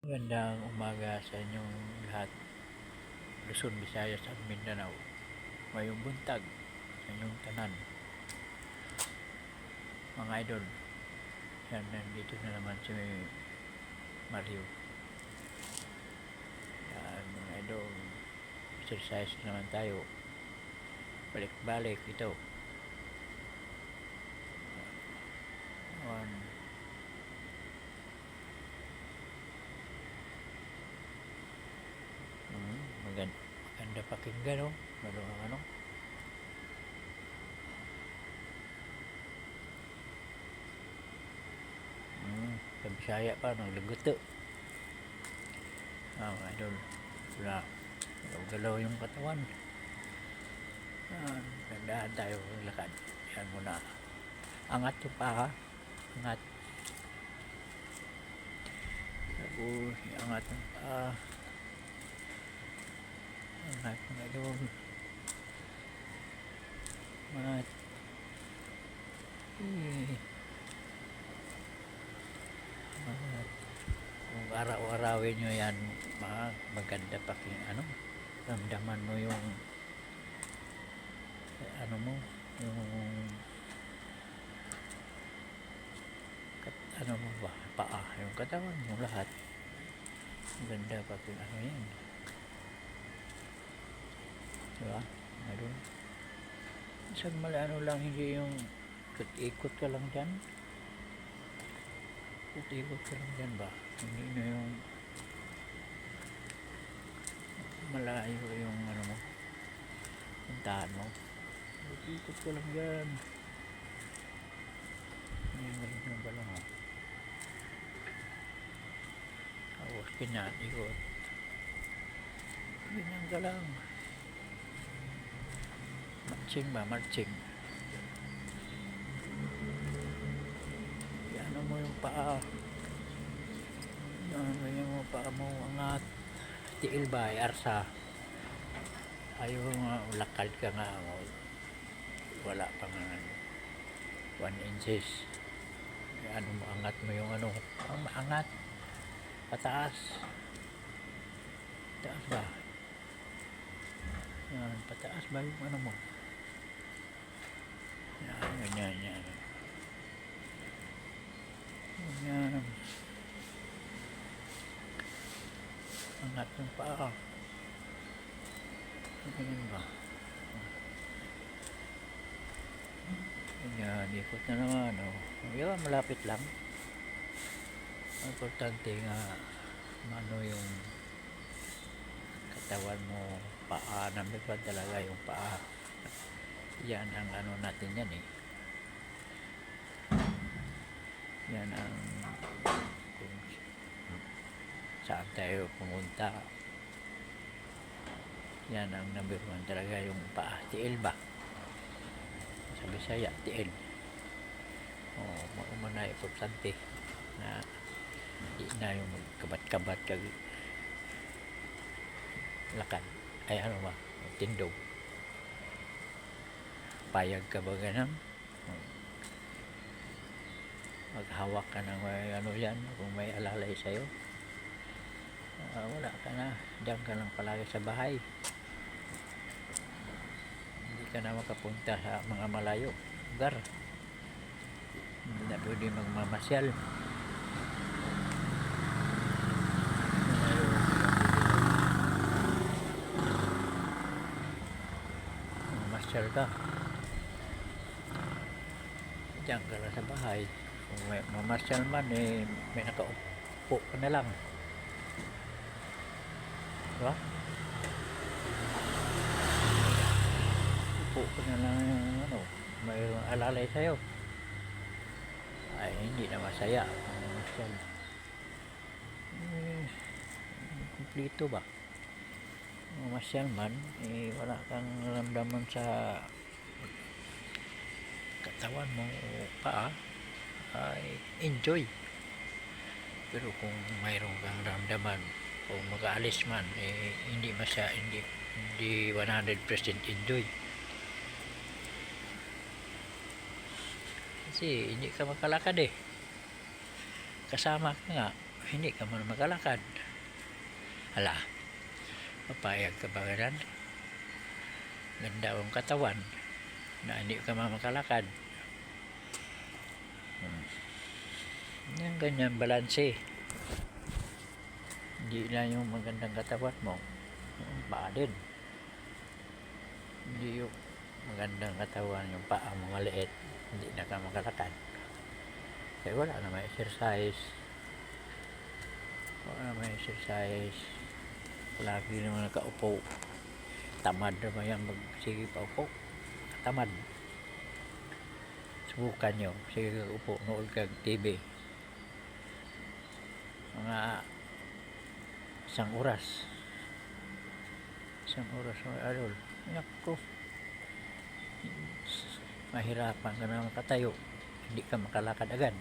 Magandang umaga sa inyong lahat. Luzon, Visayas at Mindanao. Ngayong buntag sa inyong tanan. Mga idol, yan, nandito na naman si Mario. Yan, mga idol, exercise naman tayo. Balik-balik ito. Maganda pakinggan, oh. Ano? Sa Bisaya pa, naglagot to. Mga idol, wala. Galaw yung katawan. Gandaan tayo lakad. Yan muna. Angat yung paa. Angat. Tapos, angat yung paa. Angat mga idol. Angat. Angat. Kung araw-arawin nyo yan, maganda pa ano, ramdaman mo yung ano mo, yung ano mo ba, paa, yung katawan mo lahat. Maganda pa ano yan. Diba? Ano? Isang ano lang, hindi yung ikot ka lang dyan. Ikot ka lang dyan ba? Hindi na yung malayo yung ano mo, puntahan mo. Ikot ka lang dyan. Ganyan ba lang, oh. Tapos ganyan, ikot. Ganyan ka lang. Marching ba? Marching. Ano mo yung paa. Ano yung paa mo. Angat. Tiil ba? Arsa. Ayaw nga. Lakad ka nga. Wala pang 1 inches. Ano mo? Angat mo yung ano. Angat. Pataas. Pataas ba? Yan. Pataas ba yung ano mo? Yan. Yan. Angat yung paa. Ganyan ba? Ganyan. Ikot na naman. Yan. Malapit lang. Importante nga ano yung katawan mo, paa. Nandun talaga yung paa. Yan ang ano natin yan eh. Yan ang kung saan tayo pumunta. Yan ang number 1 talaga yung paa. Tiil ba? Sa Bisaya, tiil. Maumana importante na hindi na yung kabat-kabat kag lakad. Ay ano ba? Tindog. Payag ka ba ganun? Maghawak ka ng ano yan kung may alalay sa'yo. Wala ka na. Diyan ka lang palagi sa bahay. Hindi ka na makapunta sa mga malayo lugar. Hindi na pwede magmamasyal. Magmamasyal ka. Diyan ka lang sa bahay. Kung may mamasyal man, may nakaupo ka na lang. Diba? Upo ka na lang ano, mayroong alalay sa'yo. Ay, hindi na masaya. Mamasyal. Kumplito ba? Mamasyal man, wala kang ramdaman sa katawan mo o paa. Ay enjoy, pero kung mayroon kang ramdaman o mag-aalis man hindi 100% enjoy kasi hindi ka makalakad kasama ka nga hindi ka man makalakad. Hala, papayag ka ba ganun? Ganda ang katawan na hindi ka man makalakad. Yung ganyan balanse. Hindi lang yung magandang katawan mo, yung paa din. Hindi yung magandang katawan, yung paa mo maliit, hindi na ka makalakad. Kaya wala naman exercise. Lagi naman nakaupo. Tamad naman yan sige pa upo. Tamad. Subukan nyo, sige ka upo, nood kag TV. Mga isang oras mga adol. Naku, mahirapan ka na makatayo, hindi ka makalakad agad.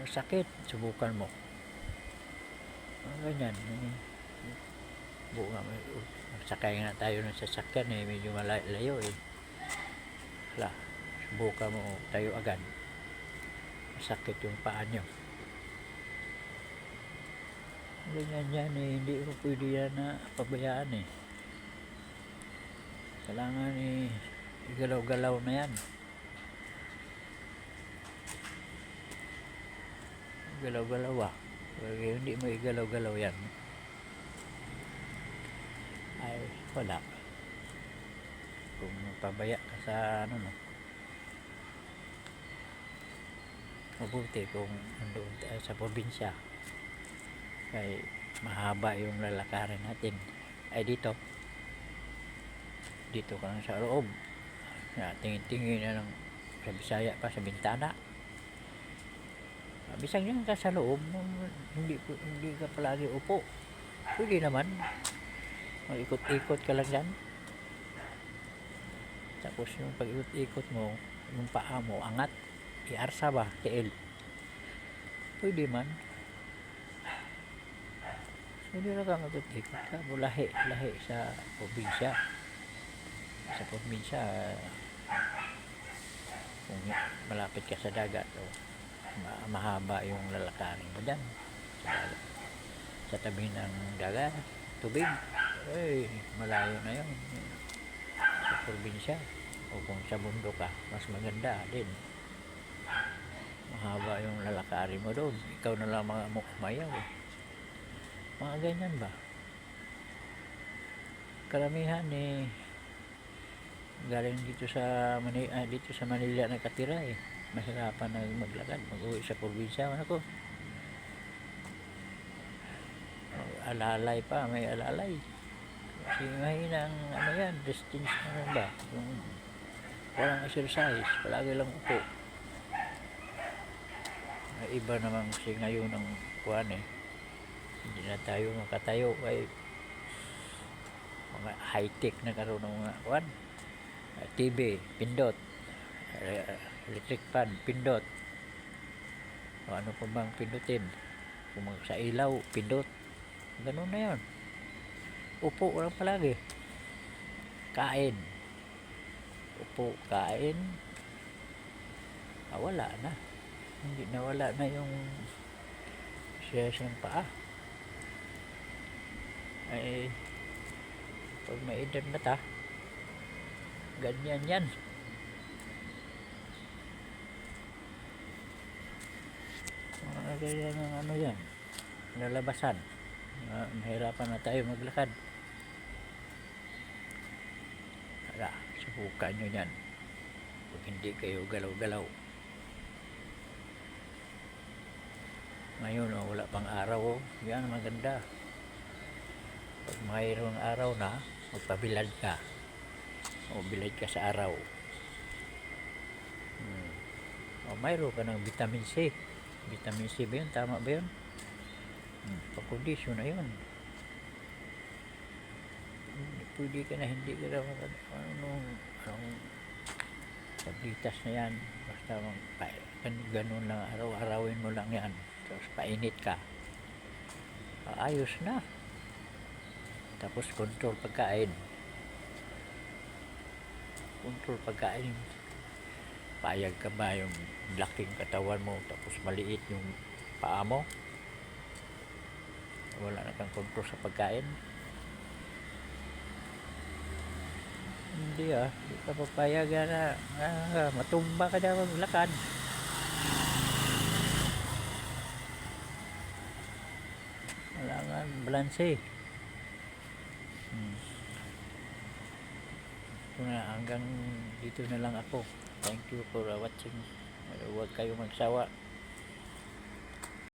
Sakit, subukan mo. Ganyan. Sakay nga tayo ng sasakyan medyo malayo Hala, subukan mo tayo agad. Masakit yung paa nyo. Ganyan yan hindi ko pwede yan na pabayaan Kailangan igalaw-galaw na yan. Galaw-galaw hindi mo igalaw-galaw yan ay wala. Kung pabaya ka sa mabuti kung andun sa probinsya ay mahaba yung lalakarin natin. Ay dito ka lang sa loob, tingin-tingin na lang sa Bisaya pa sa bintana. Bisang yan ka sa loob, hindi ka palagi upo. Pwede naman mag-ikot-ikot ka lang yan. Tapos yung pag-ikot-ikot mo, yung paa mo angat, iarsa ba, tiil. Pwede man. Hindi na ka mag-ikot ka, lahi sa probinsya. Sa probinsya, kung malapit ka sa dagat mahaba yung lalakarin mo dyan sa tabi ng dagat, tubig, malayo na yun. Sa probinsya o kung sa bundok ka, mas maganda din, mahaba yung lalakarin mo doon. Ikaw na lang mga umayaw mga ganyan ba. Karamihan galing dito sa Manila nakatira mahirapan na maglakad, mag-uwi sa probinsya. Ako, alalay pa, may alalay kasi mahina ang yan, distance ba, yung walang exercise, palagi lang upo. Iba naman kasi ngayon ng kuwan hindi na tayo makatayo, mga high-tech na karoon ng mga kuwan, TV, pindot, electric fan, pindot, o ano pa bang pindutin, kung sa ilaw, pindot, ganun na yun. Upo lang palagi, kain, upo, kain, wala na, hindi na, wala na yung siyasang paa. Ay pag may edad na ganyan yan. Mga ganyan ang yan, lalabasan. Mahirapan na tayo maglakad. Subukan nyo yan kung hindi kayo galaw-galaw. Ngayon wala pang araw yan, maganda. Pag mayroong araw na, magpabilad ka o bilad ka sa araw. Mayroon ka ng vitamin C ba yun? Tama ba yun? Pagkondisyon na yun. Pwede ka na, hindi ka na anong tablitas na yan, basta ganun lang, araw-arawin mo lang yan, tapos painit ka, ayos na. Tapos control pagkain, payag ka ba yung laking katawan mo tapos maliit yung paa mo. Wala na kang kontrol sa pagkain. Hindi hindi ka papayag na matumba ka na maglakad. Wala nga balanse. Hanggang dito na lang ako. Thank you for watching. Huwag kayong magsawa.